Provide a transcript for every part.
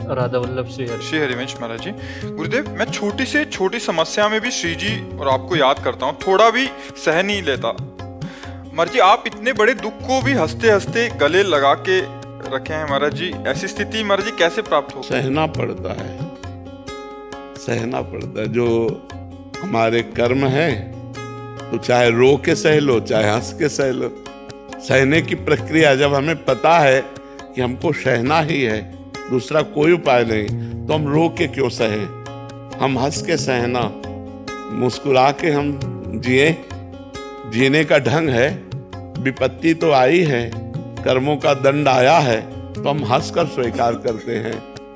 राधा वल्लभ श्री हरिवंश महाराज जी। गुरुदेव, मैं छोटी से छोटी समस्या में भी श्री जी और आपको याद करता हूँ, थोड़ा भी सह नहीं लेता। महाराज जी, आप इतने बड़े दुख को भी हंसते हंसते गले लगा के रखे हैं महाराज जी। ऐसी स्थिति महाराज जी कैसे प्राप्त हो? सहना पड़ता है, सहना पड़ता है। जो हमारे कर्म है तो चाहे रो के सह लो, चाहे हंस के सह लो। सहने की प्रक्रिया जब हमें पता है कि हमको सहना ही है, दूसरा कोई उपाय नहीं, तो हम रो के क्यों सहे? हम हंस के सहना, मुस्कुरा के हम जिए। जीने का ढंग है। विपत्ति तो आई है, कर्मों का दंड आया है, तो हम हंस कर स्वीकार करते हैं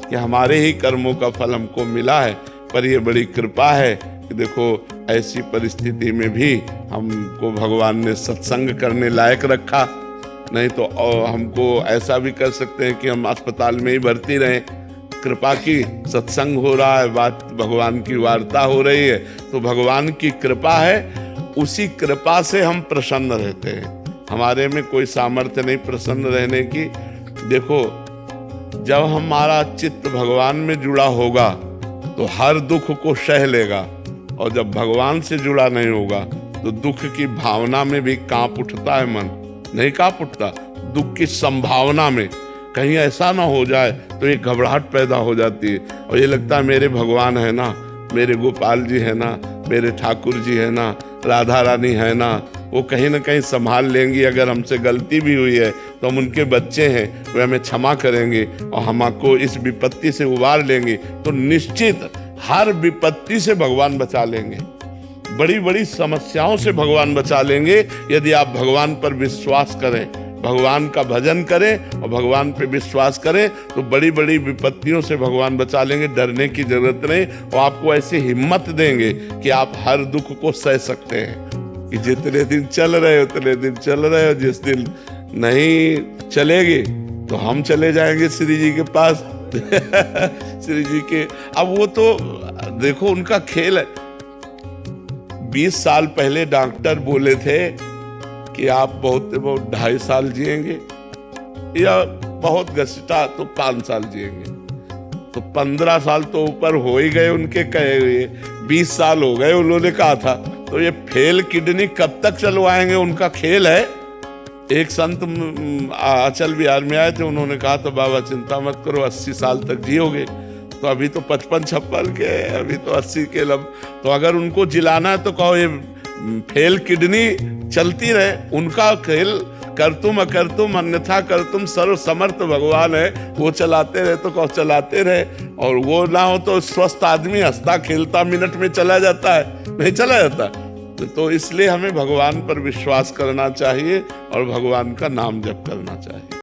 कि हमारे ही कर्मों का फल हमको मिला है। पर ये बड़ी कृपा है कि देखो, ऐसी परिस्थिति में भी हमको भगवान ने सत्संग करने लायक रखा। नहीं तो हमको ऐसा भी कर सकते हैं कि हम अस्पताल में ही भर्ती रहें। कृपा की, सत्संग हो रहा है, बात भगवान की वार्ता हो रही है, तो भगवान की कृपा है। उसी कृपा से हम प्रसन्न रहते हैं। हमारे में कोई सामर्थ्य नहीं प्रसन्न रहने की। देखो, जब हमारा चित्त भगवान में जुड़ा होगा तो हर दुख को सह लेगा, और जब भगवान से जुड़ा नहीं होगा तो दुख की भावना में भी कांप उठता है मन। नहीं कांप उठता? दुख की संभावना में कहीं ऐसा ना हो जाए तो एक घबराहट पैदा हो जाती है, और ये लगता है मेरे भगवान है ना, मेरे गोपाल जी है ना, मेरे ठाकुर जी है ना, राधा रानी है ना, वो कहीं ना कहीं संभाल लेंगी। अगर हमसे गलती भी हुई है तो हम उनके बच्चे हैं, वे हमें क्षमा करेंगे और हमको इस विपत्ति से उबार लेंगे। तो निश्चित हर विपत्ति से भगवान बचा लेंगे, बड़ी बड़ी समस्याओं से भगवान बचा लेंगे, यदि आप भगवान पर विश्वास करें, भगवान का भजन करें और भगवान पे विश्वास करें, तो बड़ी बड़ी विपत्तियों से भगवान बचा लेंगे। डरने की जरूरत नहीं, और आपको ऐसी हिम्मत देंगे कि आप हर दुख को सह सकते हैं। कि जितने दिन चल रहे हो उतने दिन चल रहे हो, जिस दिन नहीं चलेगी तो हम चले जाएंगे श्री जी के पास। श्री जी के, अब वो तो देखो उनका खेल है। 20 साल पहले डॉक्टर बोले थे कि आप बहुत 2.5 साल जिएंगे, या बहुत घसीटा तो 5 साल जिएंगे। तो 15 साल तो ऊपर हो ही गए उनके कहे हुए, 20 साल हो गए उन्होंने कहा था। तो ये फेल किडनी कब तक चलवाएंगे, उनका खेल है। एक संत अचल बिहार में आए थे, उन्होंने कहा तो बाबा चिंता मत करो, 80 साल तक जियोगे। तो अभी तो 55-56 के, अभी तो 80 के लब। तो अगर उनको जिलाना है तो कहो ये फेल किडनी चलती रहे, उनका खेल। कर तुम अकर तुम अन्यथा कर तुम, सर्व समर्थ भगवान है, वो चलाते रहे तो कहो चलाते रहे। और वो ना हो तो स्वस्थ आदमी हंसता खेलता मिनट में चला जाता है, नहीं चला जाता। तो इसलिए हमें भगवान पर विश्वास करना चाहिए और भगवान का नाम जप करना चाहिए।